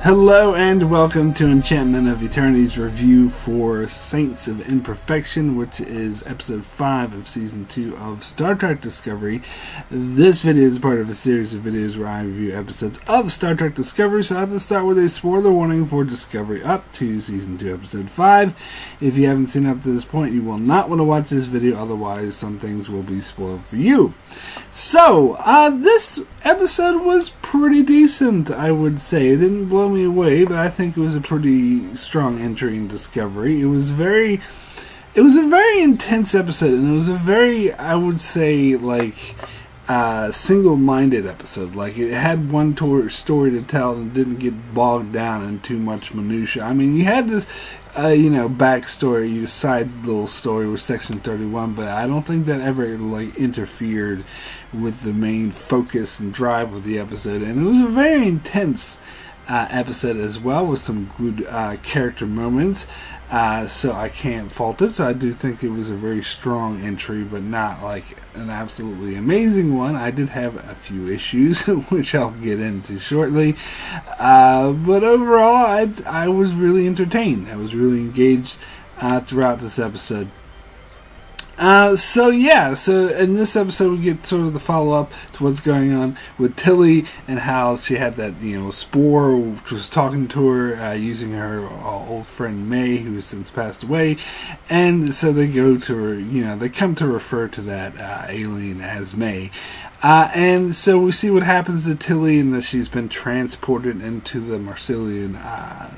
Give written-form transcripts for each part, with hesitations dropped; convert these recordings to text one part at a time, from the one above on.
Hello and welcome to Enchantment of Eternity's review for Saints of Imperfection, which is episode 5 of season 2 of Star Trek Discovery. This video is part of a series of videos where I review episodes of Star Trek Discovery, so I have to start with a spoiler warning for Discovery up to season 2 episode 5. If you haven't seen up to this point, you will not want to watch this video, otherwise some things will be spoiled for you. So, this episode was pretty decent, I would say. It didn't blow me away, but I think it was a pretty strong entry in Discovery. It was a very intense episode, and it was a very, I would say, like, single-minded episode. Like, it had one story to tell and didn't get bogged down in too much minutia. I mean, you had this backstory, your side little story with Section 31, but I don't think that ever, like, interfered with the main focus and drive of the episode. And it was a very intense episode as well, with some good character moments. So I can't fault it. So I do think it was a very strong entry, but not like an absolutely amazing one. I did have a few issues, which I'll get into shortly. But overall, I was really entertained. I was really engaged throughout this episode. So in this episode we get sort of the follow-up to what's going on with Tilly and how she had that, spore which was talking to her using her old friend May, who has since passed away, and so they go to her, they come to refer to that alien as May. And so we see what happens to Tilly, and that she's been transported into the Marsilian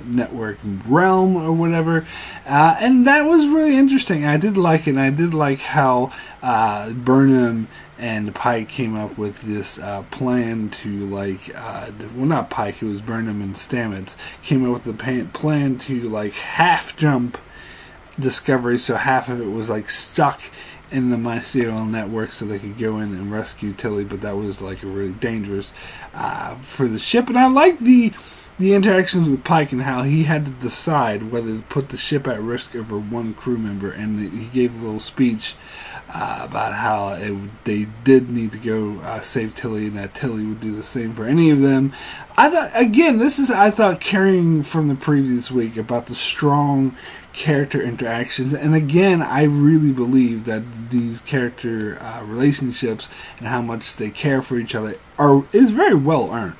network realm or whatever. And that was really interesting. I did like it, and I did like how Burnham and Pike came up with this plan to, well, not Pike, it was Burnham and Stamets, came up with the plan to, half jump Discovery, so half of it was, stuck in the Mycelial network so they could go in and rescue Tilly, but that was really dangerous for the ship. And I like the interactions with Pike and how he had to decide whether to put the ship at risk over one crew member, and he gave a little speech about how they did need to go save Tilly, and that Tilly would do the same for any of them. I thought, again, this is, carrying from the previous week about the strong character interactions, and again, I really believe that these character relationships and how much they care for each other is very well earned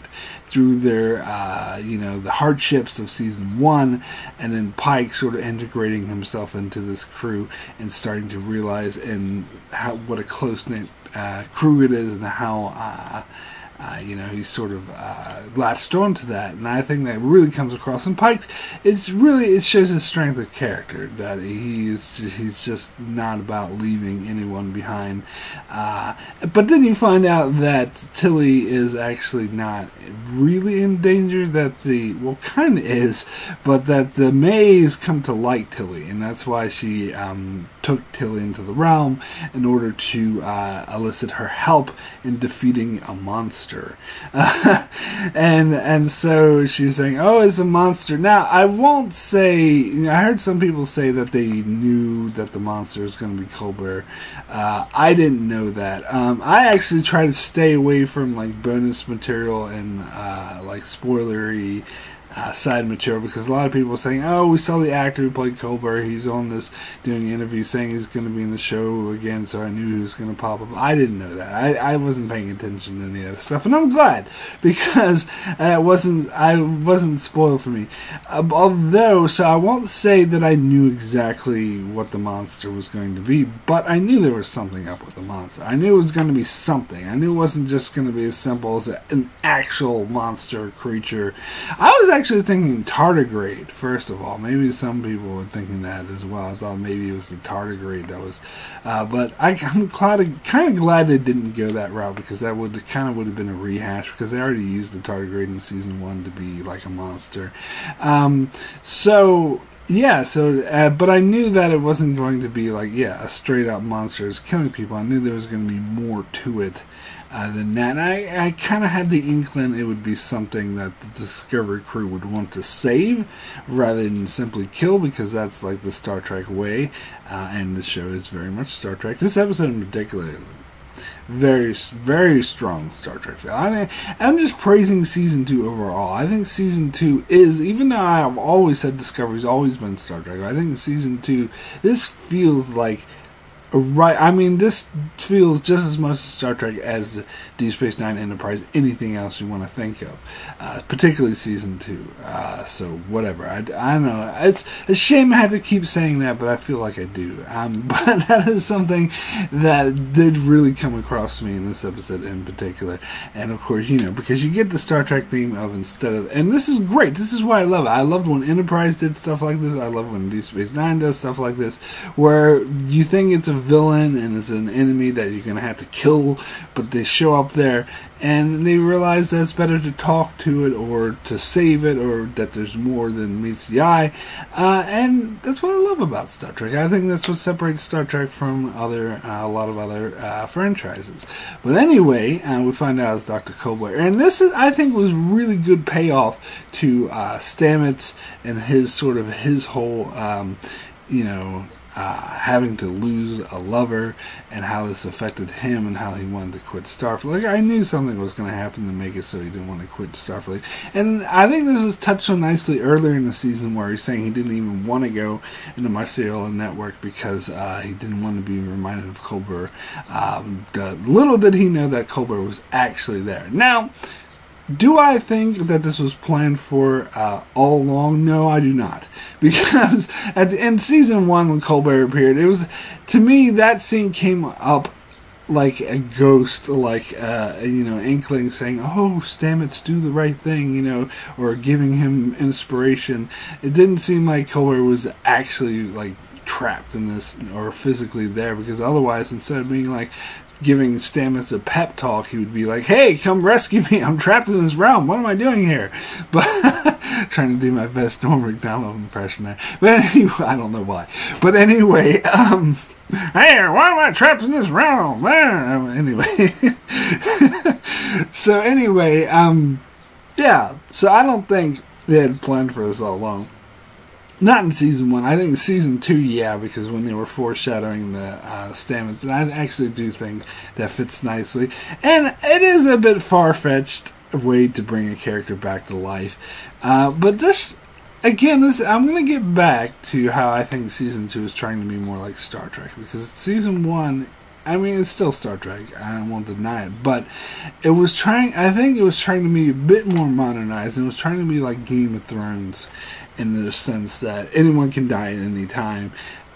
through their, the hardships of season 1, and then Pike sort of integrating himself into this crew and starting to realize what a close-knit crew it is, and how he's sort of latched on to that, and I think that really comes across. And Pike, it shows his strength of character, that he's just not about leaving anyone behind. But then you find out that Tilly is actually not really in danger, that kind of is, but that the Mays come to like Tilly, and that's why she took Tilly into the realm in order to elicit her help in defeating a monster. And so she's saying, oh, it's a monster. Now, I won't say, I heard some people say that they knew that the monster was going to be Colbert. I didn't know that. I actually try to stay away from bonus material and spoilery side material, because a lot of people are saying, oh, we saw the actor who played Colbert, he's on this doing interviews saying he's going to be in the show again, so I knew he was going to pop up. I didn't know that. I wasn't paying attention to any of that stuff, and I'm glad, because I wasn't spoiled for me. So I won't say that I knew exactly what the monster was going to be, but I knew there was something up with the monster. I knew it was going to be something. I knew it wasn't just going to be as simple as an actual monster creature. I was actually thinking tardigrade, first of all. Maybe some people were thinking that as well. I thought maybe it was the tardigrade that was, but I'm kind of glad they didn't go that route, because that would have been a rehash, because they already used the tardigrade in season 1 to be like a monster. But I knew that it wasn't going to be a straight up monster is killing people. I knew there was going to be more to it than that. And I kind of had the inkling it would be something that the Discovery crew would want to save rather than simply kill, because that's the Star Trek way, and the show is very much Star Trek. This episode in particular is very strong Star Trek film. I mean, I'm just praising season 2 overall. I think season 2 is, even though I've always said Discovery's always been Star Trek, I think season 2, this feels like right. I mean, this feels just as much Star Trek as Deep Space Nine, Enterprise, anything else you want to think of, particularly season 2. So whatever. I don't know. It's a shame I have to keep saying that, but I feel like I do. But that is something that did really come across to me in this episode in particular. And of course, because you get the Star Trek theme of instead of, and this is great. This is why I love it. I loved when Enterprise did stuff like this. I love when Deep Space Nine does stuff like this, where you think it's a villain and it's an enemy that you're going to have to kill, but they show up there and they realize that it's better to talk to it or to save it, or that there's more than meets the eye. And that's what I love about Star Trek. I think that's what separates Star Trek from a lot of other franchises. But anyway, we find out it's Dr. Colbert, and this is, I think, was really good payoff to Stamets and his whole having to lose a lover, and how this affected him, and how he wanted to quit Starfleet. Like, I knew something was going to happen to make it so he didn't want to quit Starfleet. And I think this is touched on nicely earlier in the season, where he's saying he didn't even want to go into Marcella Network because he didn't want to be reminded of Colbert. Little did he know that Colbert was actually there. Now, do I think that this was planned for all along? No, I do not. Because at the end, season 1, when Colbert appeared, it was, to me, that scene came up like a ghost, like inkling saying, "Oh, Stamets, do the right thing," or giving him inspiration. It didn't seem like Colbert was actually like trapped in this or physically there, because otherwise, instead of being like giving Stamets a pep talk, he would be like, "Hey, come rescue me! I'm trapped in this realm. What am I doing here?" But trying to do my best Norm Macdonald impression there. But anyway, I don't know why. But anyway, hey, why am I trapped in this realm? Anyway, so anyway, yeah. So I don't think they had planned for this all along. Not in season 1. I think season 2, yeah, because when they were foreshadowing the Stamets, and I actually do think that fits nicely. And it is a bit far-fetched way to bring a character back to life. But this, again, I'm going to get back to how I think season 2 is trying to be more like Star Trek. Because season 1, I mean, it's still Star Trek, I won't deny it, but I think it was trying to be a bit more modernized, and it was trying to be like Game of Thrones, in the sense that anyone can die at any time,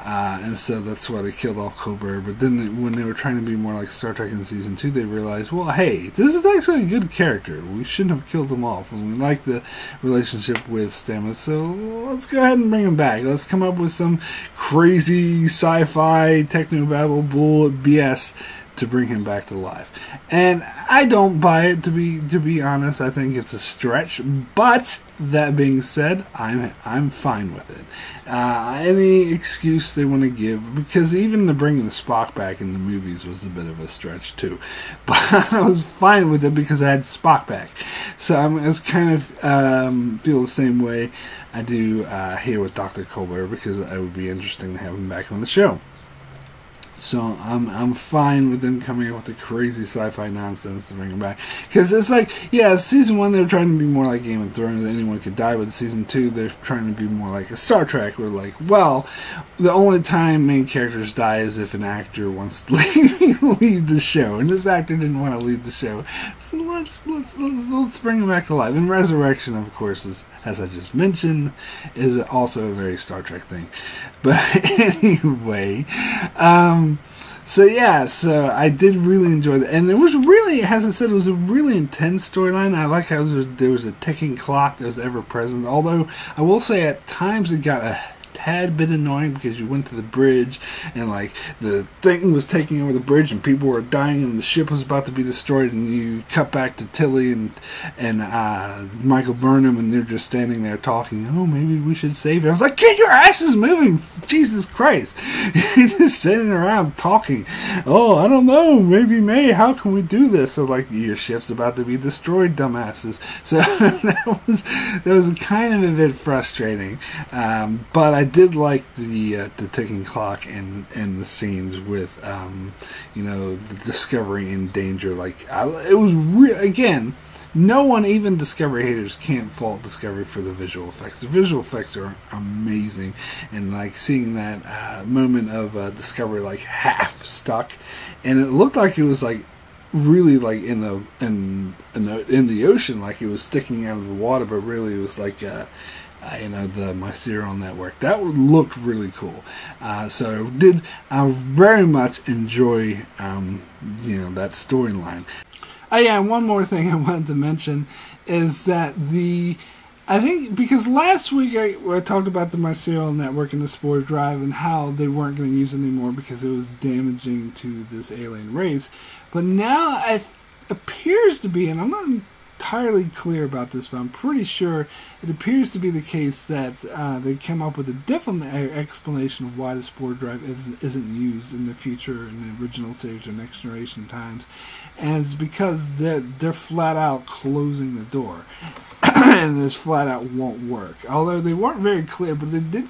and so that's why they killed off Colbert. But then when they were trying to be more like Star Trek in season 2, they realized, well, hey, this is actually a good character. We shouldn't have killed him off, and we like the relationship with Stamets, so let's go ahead and bring him back. Let's come up with some crazy sci-fi technobabble bull BS to bring him back to life. And I don't buy it, to be honest. I think it's a stretch, but that being said, I'm fine with it. Any excuse they want to give, because even the bringing the Spock back in the movies was a bit of a stretch too, but I was fine with it because I had Spock back. So it's kind of feel the same way I do here with Dr. Colbert, because it would be interesting to have him back on the show. So I'm fine with them coming up with the crazy sci-fi nonsense to bring him back. Because it's like, yeah, season 1 they were trying to be more like Game of Thrones, anyone could die, but season 2 they're trying to be more like a Star Trek, where like, well, the only time main characters die is if an actor wants to leave the show, and this actor didn't want to leave the show, so let's bring him back to life. And Resurrection, of course, is, as I just mentioned, is also a very Star Trek thing. But anyway, so yeah, so I did really enjoy that. And it was really, as I said, it was a really intense storyline. I like how there was a ticking clock that was ever present. Although, I will say at times it got a tad bit annoying, because you went to the bridge and like the thing was taking over the bridge and people were dying and the ship was about to be destroyed, and you cut back to Tilly and Michael Burnham, and they're just standing there talking, "Oh, maybe we should save it." I was like, "Get your asses moving, Jesus Christ." You're just sitting around talking, "Oh, I don't know, maybe May, how can we do this?" So like, your ship's about to be destroyed, dumbasses. So that was kind of a bit frustrating, but I did like the ticking clock and the scenes with you know, the Discovery in danger. Like it was again. No one, even Discovery haters, can't fault Discovery for the visual effects. The visual effects are amazing, and like seeing that moment of Discovery like half stuck, and it looked like it was like really like in the ocean, like it was sticking out of the water, but really it was like you know, the mycelial network. That looked really cool. So I very much enjoy you know, that storyline. Oh yeah, and one more thing I wanted to mention is that I think because last week I talked about the mycelial network and the spore drive and how they weren't going to use it anymore because it was damaging to this alien race. But now it appears to be, and I'm not entirely clear about this, but I'm pretty sure it appears to be the case that they came up with a different explanation of why the spore drive isn't used in the future in the original series or Next Generation times, and it's because they're flat out closing the door, and this flat out won't work. Although they weren't very clear, but they did.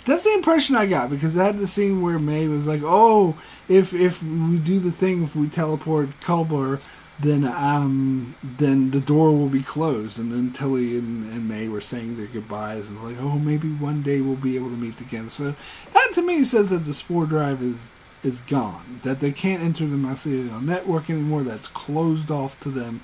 That's the impression I got, because I had the scene where May was like, "Oh, if we do the thing, if we teleport Culber, then the door will be closed." And then Tilly and May were saying their goodbyes, and like, "Oh, maybe one day we'll be able to meet again." So that to me says that the spore drive is gone, that they can't enter the mycelial network anymore. That's closed off to them.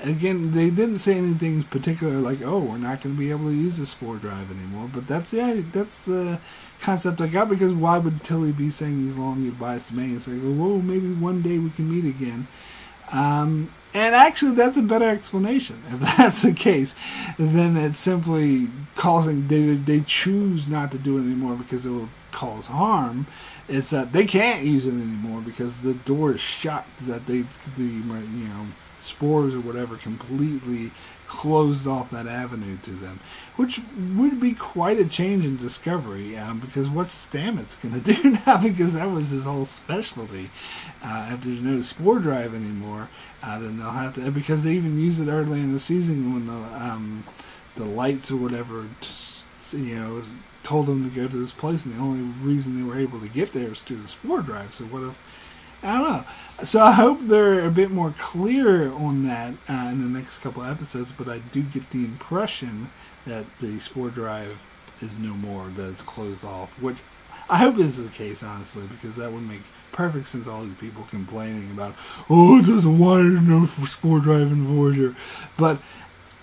Again, they didn't say anything particular like, "Oh, we're not going to be able to use the spore drive anymore." But that's the concept I got, because why would Tilly be saying these long goodbyes to May and say, "Whoa, maybe one day we can meet again"? And actually, that's a better explanation. If that's the case, then it's simply causing they choose not to do it anymore because it will cause harm. It's that they can't use it anymore because the door is shut. That the you know, spores or whatever completely closed off that avenue to them, which would be quite a change in Discovery, because what's Stamets going to do now, because that was his whole specialty. If there's no spore drive anymore, then they'll have to, because they even used it early in the season when the lights or whatever, you know, told them to go to this place, and the only reason they were able to get there is through the spore drive. So what if, I don't know. So I hope they're a bit more clear on that in the next couple episodes, but I do get the impression that the spore drive is no more, that it's closed off, which I hope this is the case, honestly, because that would make perfect sense. All these people complaining about, "Oh, it doesn't want no spore drive in Voyager." But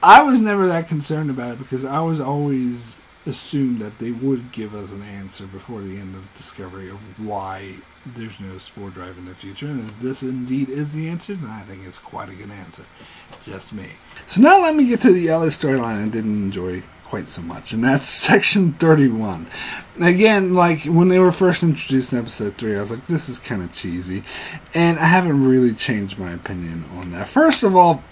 I was never that concerned about it, because I was always assumed that they would give us an answer before the end of Discovery of why there's no spore drive in the future. And if this indeed is the answer, then I think it's quite a good answer. Just me. So now let me get to the other storyline I didn't enjoy quite so much, and that's Section 31. Again, like when they were first introduced in episode 3, I was like, this is kind of cheesy, and I haven't really changed my opinion on that. First of all,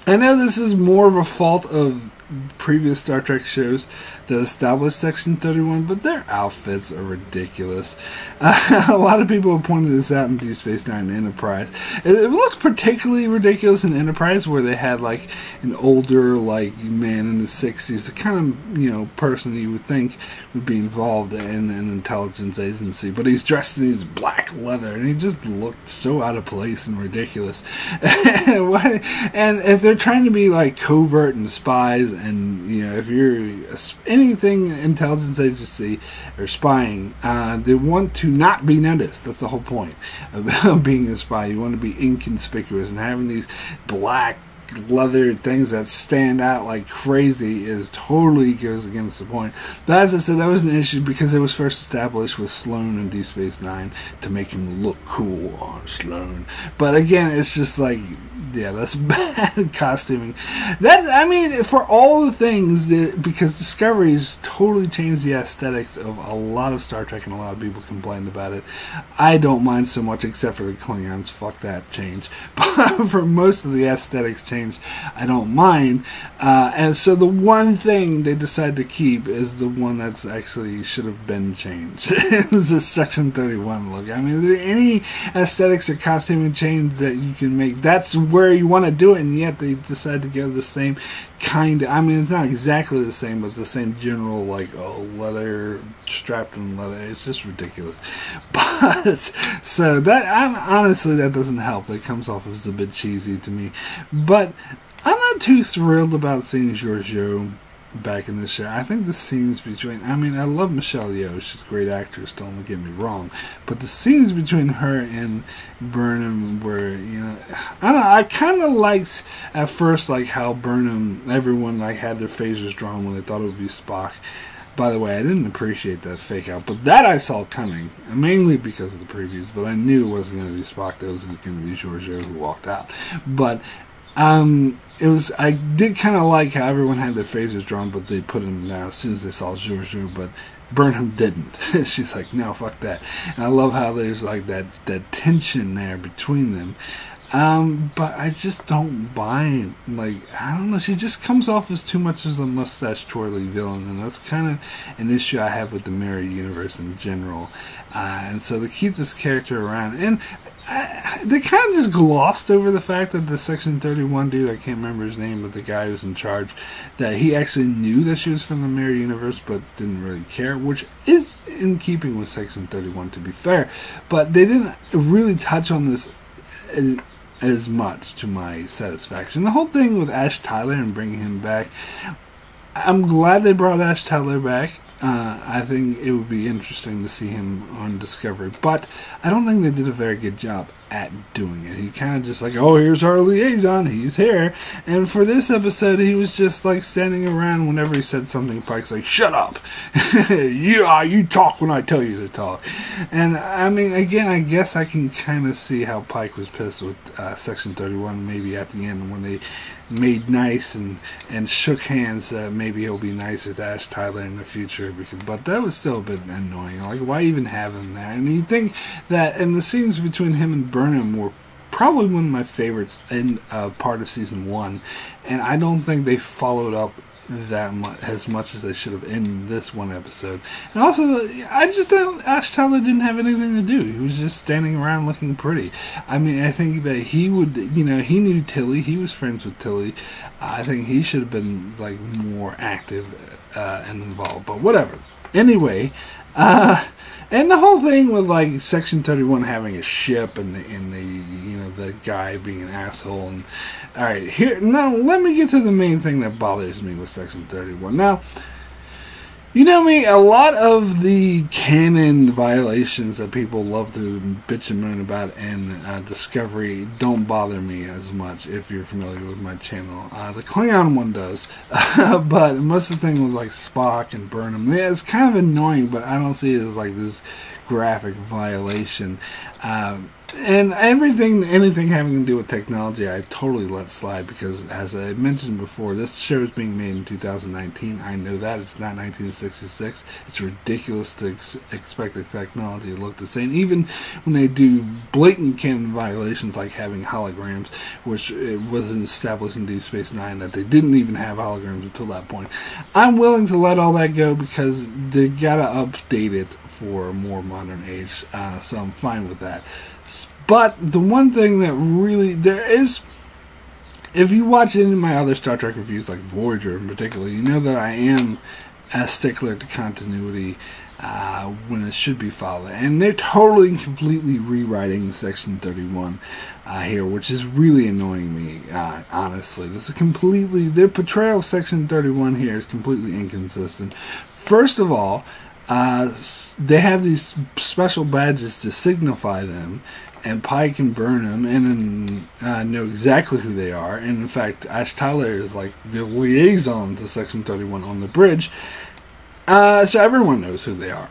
I know this is more of a fault of previous Star Trek shows that established Section 31, but their outfits are ridiculous. A lot of people have pointed this out in Deep Space Nine and Enterprise. It looks particularly ridiculous in Enterprise, where they had like an older like man in the 60s, the kind of, you know, person you would think would be involved in an intelligence agency, but he's dressed in his black leather, and he just looked so out of place and ridiculous. And if they're trying to be like covert and spies, and you know, if you're anything intelligence agency or spying, they want to not be noticed. That's the whole point of being a spy. You want to be inconspicuous, and having these black leather things that stand out like crazy is totally goes against the point. But as I said, that was an issue because it was first established with Sloan in Deep Space Nine to make him look cool on Sloan. But again, it's just like, yeah, that's bad costuming. That's, I mean, for all the things that, because Discovery's totally changed the aesthetics of a lot of Star Trek, and a lot of people complained about it. I don't mind so much, except for the Klingons. Fuck that change. But for most of the aesthetics change, changed, I don't mind. And so the one thing they decide to keep is the one that's actually should have been changed. It's a Section 31 look. I mean, is there any aesthetics or costuming change that you can make? That's where you want to do it, and yet they decide to go the same kind of, I mean, it's not exactly the same, but the same general, like, leather, strapped in leather. It's just ridiculous. But, so that, honestly, that doesn't help. That comes off as a bit cheesy to me. But I'm not too thrilled about seeing Giorgio back in this show. I think the scenes between, I mean, I love Michelle Yeoh. She's a great actress, don't get me wrong. But the scenes between her and Burnham were, you know, I don't know, I kind of liked at first, like, how Burnham, everyone, like, had their phasers drawn when they thought it would be Spock. By the way, I didn't appreciate that fake out, but that I saw coming, mainly because of the previews, but I knew it wasn't going to be Spock, that was going to be Giorgio who walked out. But, it was, I did kind of like how everyone had their phasers drawn, but they put them down as soon as they saw Giorgio, but Burnham didn't. She's like, no, fuck that. And I love how there's like that tension there between them. But I just don't buy, like, I don't know, she just comes off as too much as a mustache twirly villain, and that's kind of an issue I have with the Mirror Universe in general. And so they keep this character around, and they kind of just glossed over the fact that the Section 31 dude, I can't remember his name, but the guy who's in charge, that he actually knew that she was from the Mirror Universe, but didn't really care, which is in keeping with Section 31, to be fair. But they didn't really touch on this as much to my satisfaction. The whole thing with Ash Tyler and bringing him back, I'm glad they brought Ash Tyler back. I think it would be interesting to see him on Discovery, but I don't think they did a very good job at doing it. He kind of just like, oh, here's our liaison, he's here. And for this episode, he was just like standing around. Whenever he said something, Pike's like, shut up. You talk when I tell you to talk. And I mean, again, I guess I can kind of see how Pike was pissed with Section 31 maybe at the end when they made nice and shook hands that maybe he'll be nicer to Ash Tyler in the future, but that was still a bit annoying. Like, why even have him there? And you think that, and the scenes between him and Burnham were probably one of my favorites in part of season 1, and I don't think they followed up that much as they should have in this one episode. And also, I just don't, Ash Tyler didn't have anything to do. He was just standing around looking pretty. I mean, I think that he would, you know, he knew Tilly, he was friends with Tilly. I think he should have been like more active and involved, but whatever. Anyway, and the whole thing with like Section 31 having a ship and the you know, the guy being an asshole, and all right, here now let me get to the main thing that bothers me with Section 31. Now, you know me, a lot of the canon violations that people love to bitch and moan about in Discovery don't bother me as much if you're familiar with my channel. The Klingon one does, but most of the thing with like Spock and Burnham, yeah, it's kind of annoying, but I don't see it as like this graphic violation. And anything having to do with technology, I totally let slide because, as I mentioned before, this show is being made in 2019. I know that. It's not 1966. It's ridiculous to expect the technology to look the same, even when they do blatant canon violations like having holograms, which it wasn't established in Deep Space Nine that they didn't even have holograms until that point. I'm willing to let all that go because they gotta update it for a more modern age, so I'm fine with that. But the one thing that really, there is, if you watch any of my other Star Trek reviews, like Voyager in particular, you know that I am a stickler to continuity when it should be followed. And they're totally and completely rewriting Section 31 here, which is really annoying me, honestly. This is completely, their portrayal of Section 31 here is completely inconsistent. First of all, they have these special badges to signify them, and Pike and Burnham and know exactly who they are. And in fact, Ash Tyler is like the liaison to Section 31 on the bridge. So everyone knows who they are.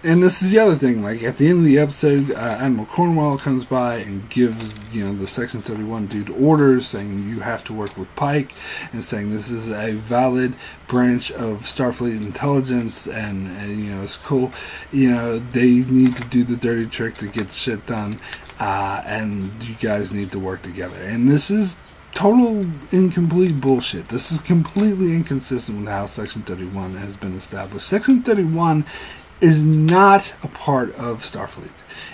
And this is the other thing, like at the end of the episode, Admiral Cornwell comes by and gives, you know, the Section 31 dude orders saying you have to work with Pike, and saying this is a valid branch of Starfleet intelligence, and you know, it's cool, you know, they need to do the dirty trick to get shit done, and you guys need to work together. And this is total incomplete bullshit. This is completely inconsistent with how Section 31 has been established. Section 31 is not a part of Starfleet.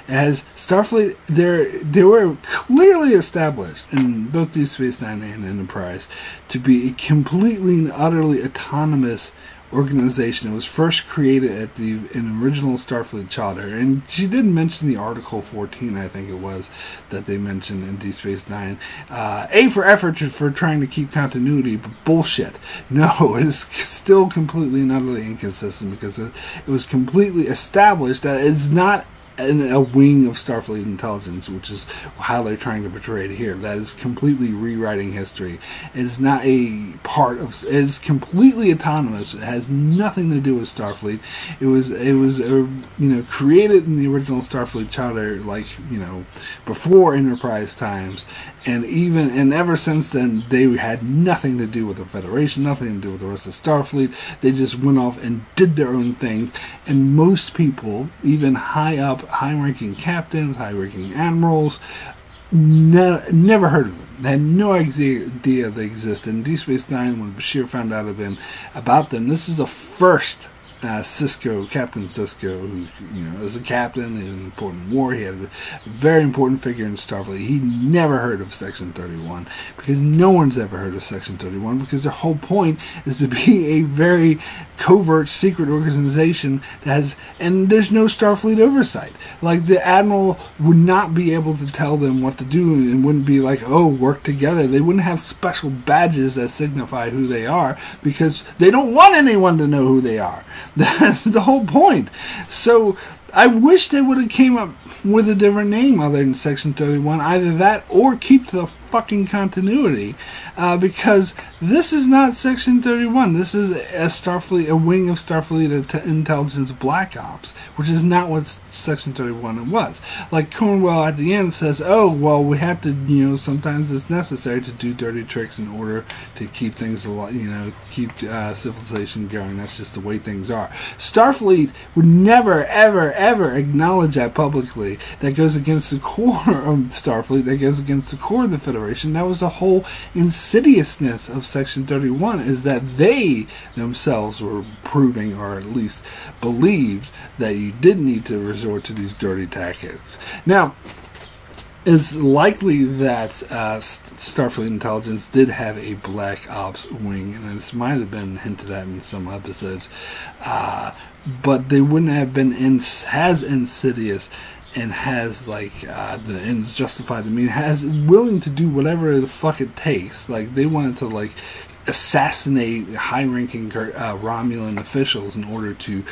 As Starfleet, they were clearly established in both Deep Space Nine and Enterprise to be a completely and utterly autonomous organization. It was first created at an original Starfleet charter, and she did mention the Article 14, I think it was, that they mentioned in Deep Space Nine. A for effort for trying to keep continuity, but bullshit. No, it is still completely and utterly inconsistent because it was completely established that it's not a wing of Starfleet intelligence, which is how they're trying to portray it here. That is completely rewriting history. It is not a part of. It is completely autonomous. It has nothing to do with Starfleet. It was created in the original Starfleet charter, like before Enterprise times, and ever since then they had nothing to do with the Federation, nothing to do with the rest of Starfleet. They just went off and did their own things, and most people, even high-ranking captains, high-ranking admirals, never heard of them. They had no idea they existed. In Deep Space Nine, when Bashir found out about them, this is the first Sisko, Captain Sisko, who was a captain in an important war. He had a very important figure in Starfleet. He never heard of Section 31 because no one's ever heard of Section 31 because their whole point is to be a very covert, secret organization and there's no Starfleet oversight. Like, the Admiral would not be able to tell them what to do and wouldn't be like, oh, work together. They wouldn't have special badges that signify who they are because they don't want anyone to know who they are. That's the whole point. So I wish they would have came up with a different name other than Section 31. Either that or keep the fucking continuity, because this is not Section 31. This is a wing of Starfleet Intelligence Black Ops, which is not what Section 31 was. Like Cornwell at the end says, oh, well, we have to, sometimes it's necessary to do dirty tricks in order to keep things alive, keep civilization going. That's just the way things are. Starfleet would never, ever, ever acknowledge that publicly. That goes against the core of Starfleet. That goes against the core of the Federation. That was the whole insidiousness of Section 31, is that they themselves were proving, or at least believed, that you didn't need to resort to these dirty tactics. Now, it's likely that Starfleet Intelligence did have a Black Ops wing, and this might have been hinted at in some episodes, but they wouldn't have been as insidious and has the ends justified. I mean, has willing to do whatever the fuck it takes. Like, they wanted to assassinate high-ranking Romulan officials in order to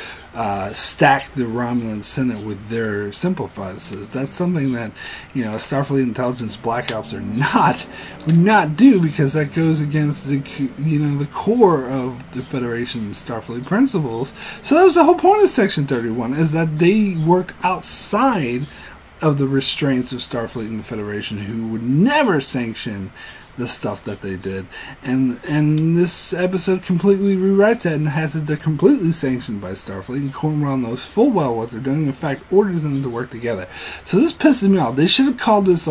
stack the Romulan Senate with their sympathizers. That's something that Starfleet Intelligence Black Ops would not do, because that goes against the core of the Federation Starfleet principles. So that was the whole point of Section 31, is that they worked outside of the restraints of Starfleet and the Federation, who would never sanction the stuff that they did, and this episode completely rewrites that and has it they're completely sanctioned by Starfleet, and Cornwell knows full well what they're doing. In fact, orders them to work together. So this pisses me off. They should have called this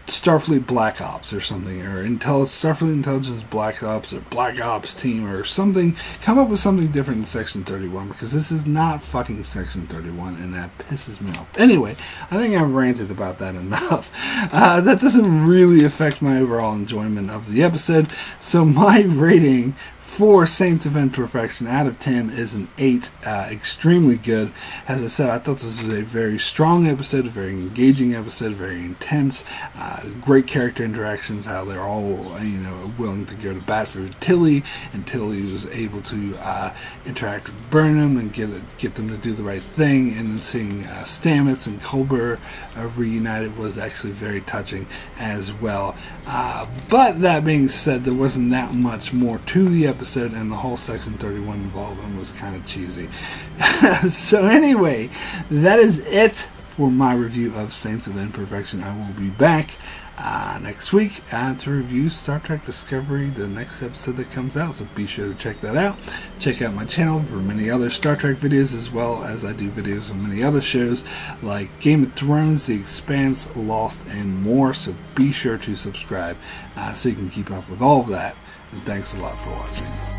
Starfleet Black Ops or something, or Starfleet Intelligence Black Ops, or Black Ops Team, or something. Come up with something different in Section 31, because this is not fucking Section 31, and that pisses me off. Anyway, I think I've ranted about that enough. That doesn't really affect my overall enjoyment of the episode, so my rating for Saints of Imperfection out of 10 is an 8. Extremely good. As I said, I thought this was a very strong episode, a very engaging episode, very intense. Great character interactions, how they're all willing to go to bat for Tilly, and Tilly was able to interact with Burnham and get them to do the right thing. And then seeing Stamets and Culber reunited was actually very touching as well. But that being said, there wasn't that much more to the episode, and the whole Section 31 involvement was kind of cheesy. So anyway, that is it for my review of Saints of Imperfection. I will be back next week to review Star Trek Discovery, the next episode that comes out, so be sure to check that out. Check out my channel for many other Star Trek videos, as well as I do videos on many other shows like Game of Thrones, The Expanse, Lost, and more, so be sure to subscribe so you can keep up with all of that. And thanks a lot for watching.